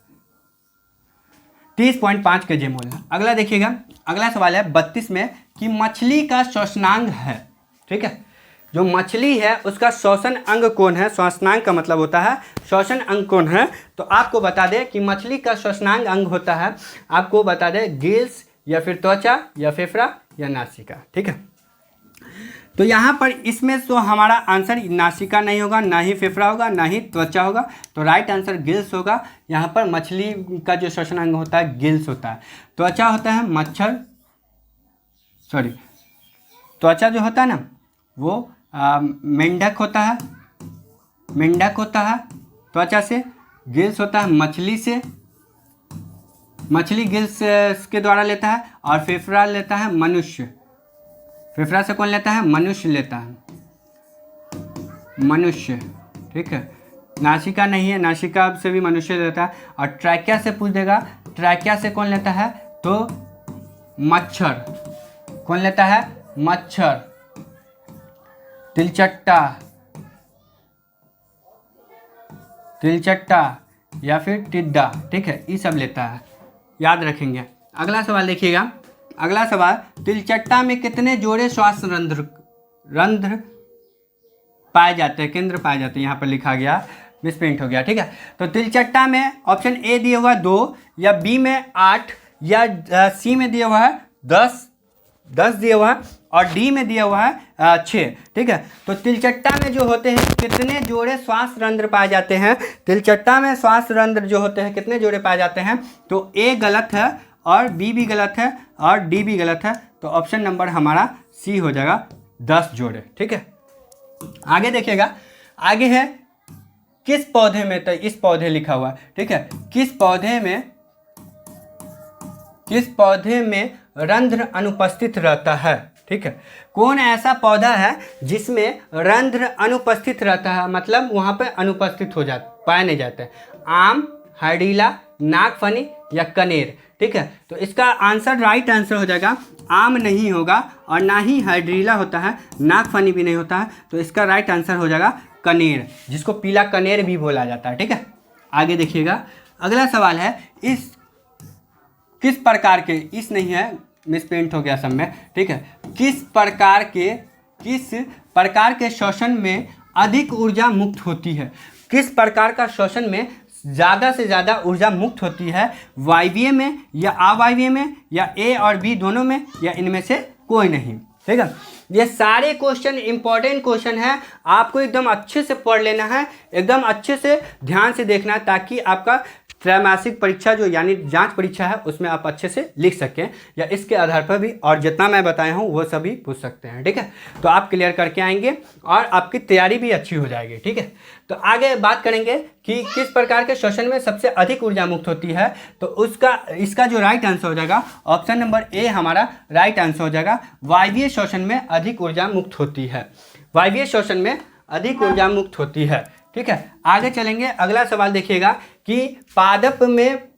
30.5 kJ मोल। अगला देखिएगा, अगला सवाल है 32 में कि मछली का श्वसनांग है, ठीक है। जो मछली है उसका श्वसन अंग कौन है? श्वसनांग का मतलब होता है श्वसन अंग कौन है। तो आपको बता दें कि मछली का श्वसनांग अंग होता है, आपको बता दें गिल्स, या फिर त्वचा, या फेफड़ा, या नासिका, ठीक है। तो यहाँ पर इसमें तो हमारा आंसर नासिका नहीं होगा, ना ही फेफड़ा होगा, ना ही त्वचा होगा। तो राइट आंसर गिल्स होगा। यहाँ पर मछली का जो श्वसन अंग होता है गिल्स होता है। त्वचा होता है त्वचा जो होता है ना वो मेंढक होता है त्वचा से। गिल्स होता है मछली से, मछली गिल्स के द्वारा लेता है। और फेफड़ा लेता है मनुष्य। फेफड़ा से कौन लेता है? मनुष्य लेता है, मनुष्य, ठीक है। नासिका नहीं है, नासिका से भी मनुष्य लेता है। और ट्रैकिया से पूछ देगा, ट्रैकिया से कौन लेता है? तो मच्छर। कौन लेता है? मच्छर। तिलचट्टा या फिर टिड्डा, ठीक है, ये सब लेता है, याद रखेंगे। अगला सवाल देखिएगा, अगला सवाल, तिलचट्टा में कितने जोड़े श्वास रंध्र पाए जाते हैं, केंद्र पाए जाते हैं? यहाँ पर लिखा गया, मिसप्रिंट हो गया, ठीक है। तो तिलचट्टा में ऑप्शन ए दिया हुआ 2, या बी में 8, या सी में दिया हुआ है 10 दिया हुआ है और डी में दिया हुआ है 6। ठीक है, तो तिलचट्टा में जो होते हैं कितने जोड़े श्वास रंध्र पाए जाते हैं? तिलचट्टा में श्वास रंध्र जो होते हैं कितने जोड़े पाए जाते हैं? तो ए गलत है और बी भी गलत है और डी भी गलत है, तो ऑप्शन नंबर हमारा सी हो जाएगा 10 जोड़े। ठीक है, आगे देखिएगा, आगे है किस पौधे में, तो इस पौधे लिखा हुआ है। ठीक है, किस पौधे में रंध्र अनुपस्थित रहता है? ठीक है, कौन ऐसा पौधा है जिसमें रंध्र अनुपस्थित रहता है, मतलब वहाँ पे अनुपस्थित हो पाए नहीं जाते? आम, हरडीला, नागफनी या कनेर? ठीक है, तो इसका आंसर, राइट आंसर हो जाएगा आम नहीं होगा और ना ही हरडीला होता है, नागफनी भी नहीं होता है, तो इसका राइट आंसर हो जाएगा कनेर, जिसको पीला कनेर भी बोला जाता है। ठीक है, आगे देखिएगा, अगला सवाल है, किस प्रकार के, इस नहीं है, मिसप्रिंट हो गया सब में। ठीक है, किस प्रकार के श्वसन में अधिक ऊर्जा मुक्त होती है? किस प्रकार का श्वसन में ज़्यादा से ज़्यादा ऊर्जा मुक्त होती है? वायवीय में या अवायवीय में या ए और बी दोनों में या इनमें से कोई नहीं? ठीक है, ये सारे क्वेश्चन इंपॉर्टेंट क्वेश्चन है, आपको एकदम अच्छे से पढ़ लेना है, एकदम अच्छे से ध्यान से देखना है, ताकि आपका त्रैमासिक परीक्षा जो यानी जांच परीक्षा है उसमें आप अच्छे से लिख सकें, या इसके आधार पर भी और जितना मैं बताया हूं वो सभी पूछ सकते हैं। ठीक है, तो आप क्लियर करके आएंगे और आपकी तैयारी भी अच्छी हो जाएगी। ठीक है, तो आगे बात करेंगे कि किस प्रकार के श्वसन में सबसे अधिक ऊर्जा मुक्त होती है, तो इसका जो राइट आंसर हो जाएगा ऑप्शन नंबर ए हमारा राइट आंसर हो जाएगा, वायवीय श्वसन में अधिक ऊर्जा मुक्त होती है। वायवीय श्वसन में अधिक ऊर्जा मुक्त होती है। ठीक है, आगे चलेंगे, अगला सवाल देखिएगा कि पादप में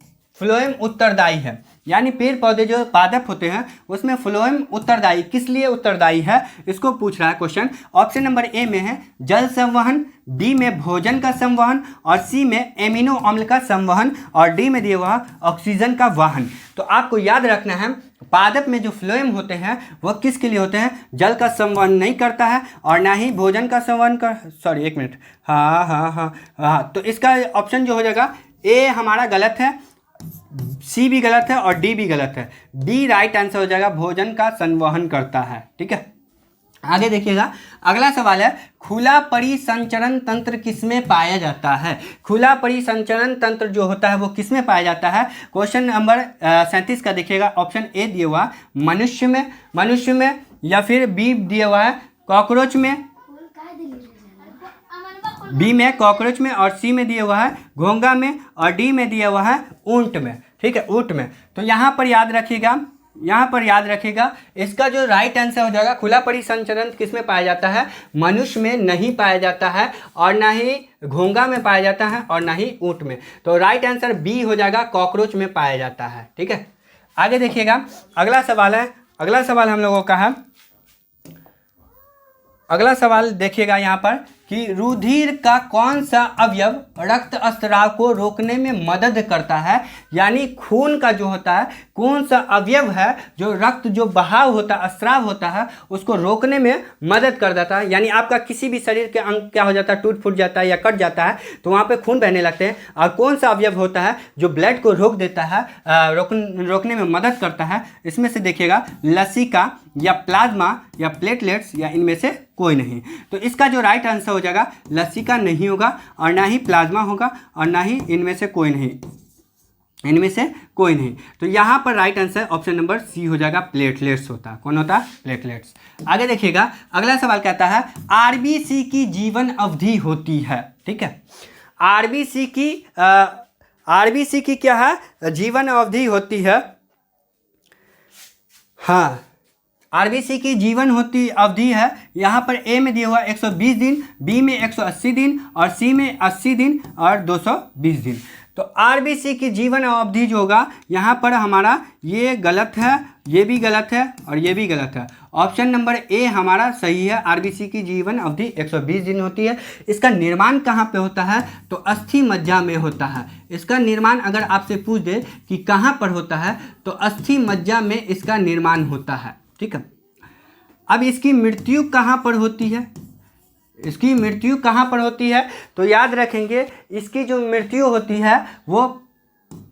फ्लोएम उत्तरदायी है, यानी पेड़ पौधे जो पादप होते हैं उसमें फ्लोएम उत्तरदायी, किस लिए उत्तरदायी है, इसको पूछ रहा है क्वेश्चन। ऑप्शन नंबर ए में है जल संवहन, बी में भोजन का संवहन और सी में एमिनो अम्ल का संवहन और डी में दिया हुआ ऑक्सीजन का वाहन। तो आपको याद रखना है, पादप में जो फ्लोएम होते हैं वह किसके लिए होते हैं? जल का संवहन नहीं करता है और ना ही भोजन का संवहन सॉरी एक मिनट, हाँ, तो इसका ऑप्शन जो हो जाएगा ए हमारा गलत है, सी भी गलत है और डी भी गलत है, डी राइट आंसर हो जाएगा, भोजन का संवहन करता है। ठीक है, आगे देखिएगा, अगला सवाल है, खुला परिसंचरण तंत्र किसमें पाया जाता है? खुला परिसंचरण तंत्र जो होता है वो किसमें पाया जाता है? क्वेश्चन नंबर 37 का देखिएगा, ऑप्शन ए दिया हुआ मनुष्य में या फिर बी दिया हुआ है कॉकरोच में, बी में कॉकरोच में और सी में दिया हुआ है घोंगा में और डी में दिया हुआ है ऊंट में। ठीक है, ऊंट में। तो यहाँ पर याद रखिएगा इसका जो राइट आंसर हो जाएगा, खुला परिसंचरण किस में पाया जाता है? मनुष्य में नहीं पाया जाता है और ना ही घोंगा में पाया जाता है और ना ही ऊंट में, तो राइट आंसर बी हो जाएगा, कॉकरोच में पाया जाता है। ठीक है, आगे देखिएगा, अगला सवाल हम लोगों का है, अगला सवाल देखिएगा यहाँ पर कि रुधिर का कौन सा अवयव रक्त स्राव को रोकने में मदद करता है, यानी खून का जो होता है कौन सा अवयव है जो रक्त जो बहाव होता है, स्राव होता है, उसको रोकने में मदद कर देता है। यानी आपका किसी भी शरीर के अंग क्या हो जाता है, टूट फूट जाता है या कट जाता है तो वहाँ पे खून बहने लगते हैं, और कौन सा अवयव होता है जो ब्लड को रोक देता है, रोकने में मदद करता है? इसमें से देखिएगा लसिका या प्लाज्मा या प्लेटलेट्स या इनमें से कोई नहीं। तो इसका जो राइट आंसर हो जाएगा लसिका नहीं होगा और ना ही प्लाज्मा होगा और ना ही इनमें से कोई नहीं, तो यहाँ पर right answer option number C हो जाएगा, प्लेटलेट्स होता है। कौन होता है? प्लेटलेट्स। आगे देखिएगा, अगला सवाल कहता है आरबीसी की जीवन अवधि होती है। ठीक है, आरबीसी की क्या है? जीवन अवधि होती है। हाँ, आरबीसी की जीवन अवधि है, यहाँ पर ए में दिया हुआ 120 दिन, बी में 180 दिन और सी में 80 दिन और 220 दिन। तो आरबीसी की जीवन अवधि जो होगा यहाँ पर हमारा ये गलत है, ये भी गलत है और ये भी गलत है। ऑप्शन नंबर ए हमारा सही है, आरबीसी की जीवन अवधि 120 दिन होती है। इसका निर्माण कहाँ पे होता है? तो अस्थि मज्जा में होता है। इसका निर्माण अगर आपसे पूछ दे कि कहाँ पर होता है तो अस्थि मज्जा में इसका निर्माण होता है। ठीक है, अब इसकी मृत्यु कहाँ पर होती है? तो याद रखेंगे इसकी जो मृत्यु होती है वो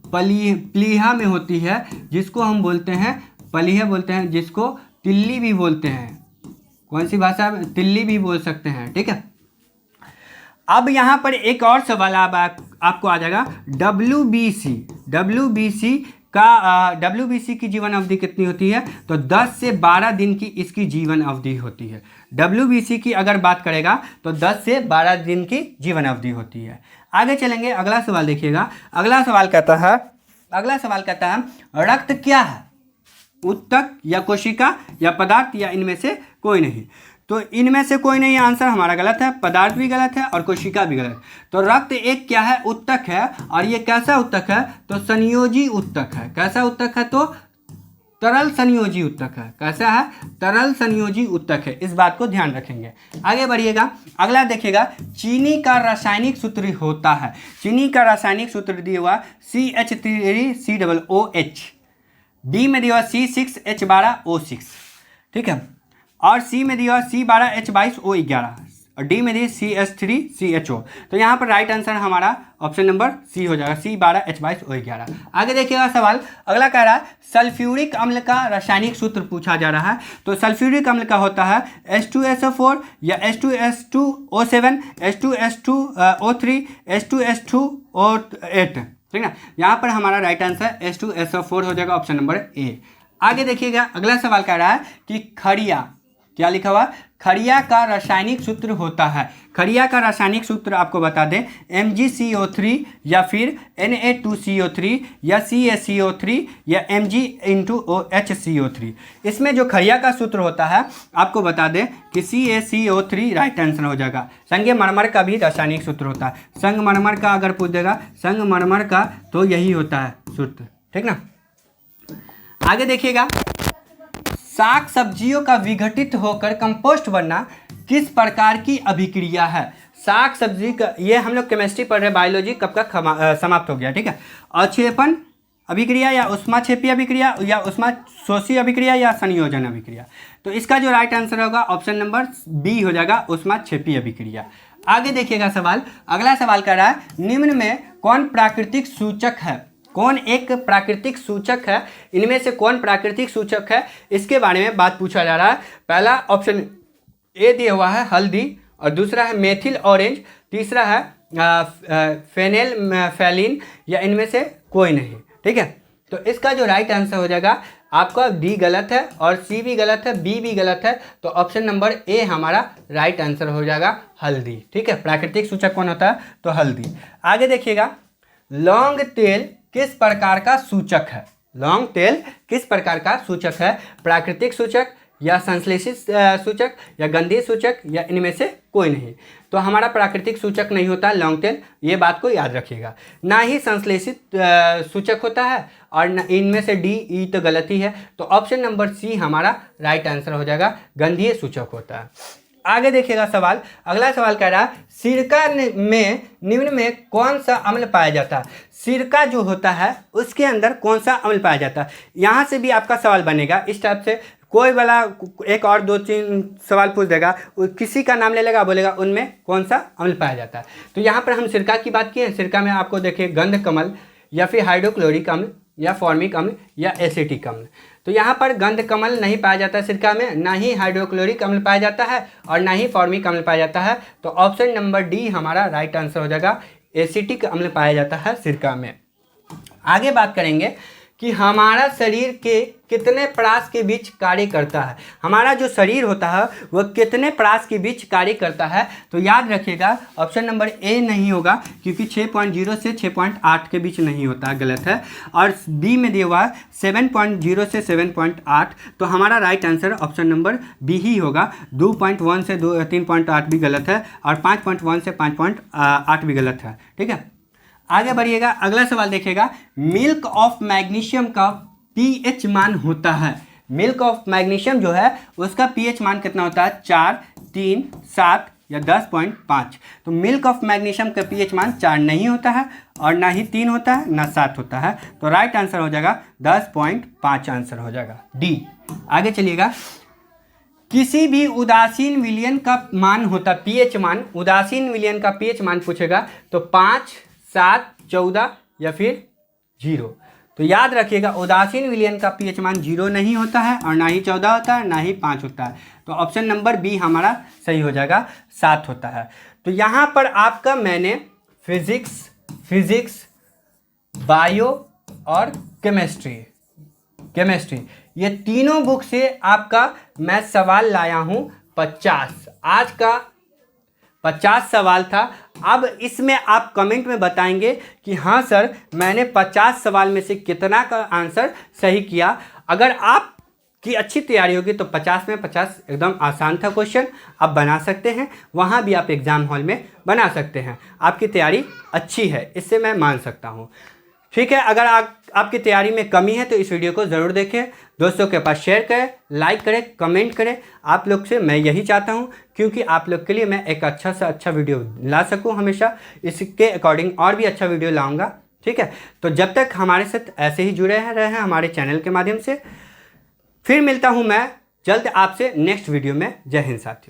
प्लीहा में होती है, जिसको हम बोलते हैं पलीह बोलते हैं, जिसको तिल्ली भी बोलते हैं। कौन सी भाषा में? तिल्ली भी बोल सकते हैं, ठीक है। अब यहाँ पर एक और सवाल आपको आ जाएगा, WBC की जीवन अवधि कितनी होती है? तो 10 से 12 दिन की इसकी जीवन अवधि होती है। WBC की अगर बात करेगा तो 10 से 12 दिन की जीवन अवधि होती है। आगे चलेंगे, अगला सवाल देखिएगा। अगला सवाल कहता है रक्त क्या है? उत्तक या कोशिका या पदार्थ या इनमें से कोई नहीं? तो इनमें से कोई नहीं आंसर हमारा गलत है, पदार्थ भी गलत है और कोशिका भी गलत। तो रक्त एक क्या है? उत्तक है। और ये कैसा उत्तक है? तो संयोजी उत्तक है। कैसा उत्तक है? तो तरल संयोजी उत्तक है। कैसा है? तरल संयोजी उत्तक है। इस बात को ध्यान रखेंगे। आगे बढ़िएगा, अगला देखिएगा, चीनी का रासायनिक सूत्र होता है। चीनी का रासायनिक सूत्र दिया हुआ CH3COOH, बी में दिया हुआ C6H12O6, ठीक है, और सी में दिया C12H22O11 और डी में दी CH3CHO। तो यहाँ पर राइट आंसर हमारा ऑप्शन नंबर सी हो जाएगा, C12H22O11। आगे देखिएगा सवाल, अगला कह रहा है सल्फ्यूरिक अम्ल का रासायनिक सूत्र पूछा जा रहा है। तो सल्फ्यूरिक अम्ल का होता है H2SO4 या H2S2O7, H2S2O3, H2S2O8, ठीक ना। यहाँ पर हमारा राइट आंसर H2SO4 हो जाएगा, ऑप्शन नंबर ए। आगे देखिएगा, अगला सवाल कह रहा है कि खड़िया, क्या लिखा हुआ? खड़िया का रासायनिक सूत्र होता है। खड़िया का रासायनिक सूत्र आपको बता दें, MgCO3 या फिर Na2CO3 या CaCO3 या Mg×OHCO3। इसमें जो खड़िया का सूत्र होता है आपको बता दें कि CaCO3 राइट आंसर हो जाएगा। संगमरमर का भी रासायनिक सूत्र होता है। संगमरमर का अगर पूछ देगा, संगमरमर का तो यही होता है सूत्र, ठीक ना। आगे देखिएगा, साग सब्जियों का विघटित होकर कंपोस्ट बनना किस प्रकार की अभिक्रिया है? साग सब्जी का, ये हम लोग केमिस्ट्री पढ़ रहे, बायोलॉजी कब का समाप्त हो गया, ठीक है। अक्षेपण अभिक्रिया या उष्माक्षेपीय अभिक्रिया या उष्माशोषी अभिक्रिया या संयोजन अभिक्रिया? तो इसका जो राइट आंसर होगा ऑप्शन नंबर बी हो जाएगा, उष्माक्षेपीय अभिक्रिया। आगे देखिएगा सवाल, अगला सवाल कर रहा है निम्न में कौन प्राकृतिक सूचक है? कौन एक प्राकृतिक सूचक है? इनमें से कौन प्राकृतिक सूचक है, इसके बारे में बात पूछा जा रहा है। पहला ऑप्शन ए दिया हुआ है हल्दी, और दूसरा है मेथिल ऑरेंज, तीसरा है फेनेलफैलिन या इनमें से कोई नहीं, ठीक है। तो इसका जो राइट आंसर हो जाएगा आपका डी गलत है और सी भी गलत है, बी भी गलत है। तो ऑप्शन नंबर ए हमारा राइट आंसर हो जाएगा हल्दी, ठीक है। प्राकृतिक सूचक कौन होता है? तो हल्दी। आगे देखिएगा, लौंग तेल किस प्रकार का सूचक है? लौंग तेल किस प्रकार का सूचक है? प्राकृतिक सूचक या संश्लेषित सूचक या गंधीय सूचक या इनमें से कोई नहीं? तो हमारा प्राकृतिक सूचक नहीं होता लौंग तेल, ये बात को याद रखिएगा। ना ही संश्लेषित सूचक होता है और न इनमें से डी ई तो गलत ही है। तो ऑप्शन नंबर सी हमारा राइट आंसर हो जाएगा, गंधीय सूचक होता है। आगे देखिएगा सवाल, अगला सवाल कह रहा है सिरका में निम्न में कौन सा अम्ल पाया जाता है? सिरका जो होता है उसके अंदर कौन सा अम्ल पाया जाता है? यहाँ से भी आपका सवाल बनेगा इस टाइप से, कोई वाला एक और दो तीन सवाल पूछ देगा, किसी का नाम ले लेगा, बोलेगा उनमें कौन सा अम्ल पाया जाता है। तो यहाँ पर हम सिरका की बात किए, सिरका में आपको देखिए गंध कमल या फिर हाइड्रोक्लोरिक अम्ल या फॉर्मिक अम्ल या एसिटिक अम्ल। तो यहाँ पर गंध कमल नहीं पाया जाता सिरका में, ना ही हाइड्रोक्लोरिक अम्ल पाया जाता है और ना ही फॉर्मिक अम्ल पाया जाता है। तो ऑप्शन नंबर डी हमारा राइट आंसर हो जाएगा, एसिटिक अम्ल पाया जाता है सिरका में। आगे बात करेंगे कि हमारा शरीर के कितने परास के बीच कार्य करता है। हमारा जो शरीर होता है वह कितने परास के बीच कार्य करता है? तो याद रखिएगा ऑप्शन नंबर ए नहीं होगा, क्योंकि 6.0 से 6.8 के बीच नहीं होता, गलत है। और बी में दिया हुआ 7.0 से 7.8, तो हमारा right answer option number B ही होगा। 2.1 से 3.8 भी गलत है और 5.1 से 5.8 भी गलत है, ठीक है। आगे बढ़िएगा, अगला सवाल देखिएगा, मिल्क ऑफ मैग्नीशियम का पीएच मान होता है। मिल्क ऑफ मैग्नीशियम जो है उसका पीएच मान कितना होता है? 4, 3, 7 या 10.5। तो मिल्क ऑफ मैग्नीशियम का पीएच मान 4 नहीं होता है और ना ही 3 होता है ना 7 होता है। तो राइट आंसर हो जाएगा 10.5 आंसर हो जाएगा, डी। आगे चलिएगा, किसी भी उदासीन विलयन का मान होता पीएच मान, उदासीन विलयन का पीएच मान पूछेगा तो 5, 7, 14 या फिर 0। तो याद रखिएगा उदासीन विलयन का पीएच मान 0 नहीं होता है और ना ही 14 होता है, ना ही 5 होता है। तो ऑप्शन नंबर बी हमारा सही हो जाएगा, 7 होता है। तो यहाँ पर आपका मैंने फिजिक्स, बायो और केमिस्ट्री ये तीनों बुक से आपका मैं सवाल लाया हूँ 50। आज का 50 सवाल था। अब इसमें आप कमेंट में बताएंगे कि हाँ सर मैंने 50 सवाल में से कितना का आंसर सही किया। अगर आप की अच्छी तैयारी होगी तो 50 में 50 एकदम आसान था क्वेश्चन, आप बना सकते हैं। वहाँ भी आप एग्ज़ाम हॉल में बना सकते हैं। आपकी तैयारी अच्छी है, इससे मैं मान सकता हूँ। ठीक है, अगर आपकी तैयारी में कमी है तो इस वीडियो को ज़रूर देखें, दोस्तों के पास शेयर करें, लाइक करें, कमेंट करें। आप लोग से मैं यही चाहता हूं, क्योंकि आप लोग के लिए मैं एक अच्छा से अच्छा वीडियो ला सकूं हमेशा। इसके अकॉर्डिंग और भी अच्छा वीडियो लाऊंगा। ठीक है, तो जब तक हमारे साथ ऐसे ही जुड़े रहे हैं हमारे चैनल के माध्यम से। फिर मिलता हूँ मैं जल्द आपसे नेक्स्ट वीडियो में। जय हिंद साथियों।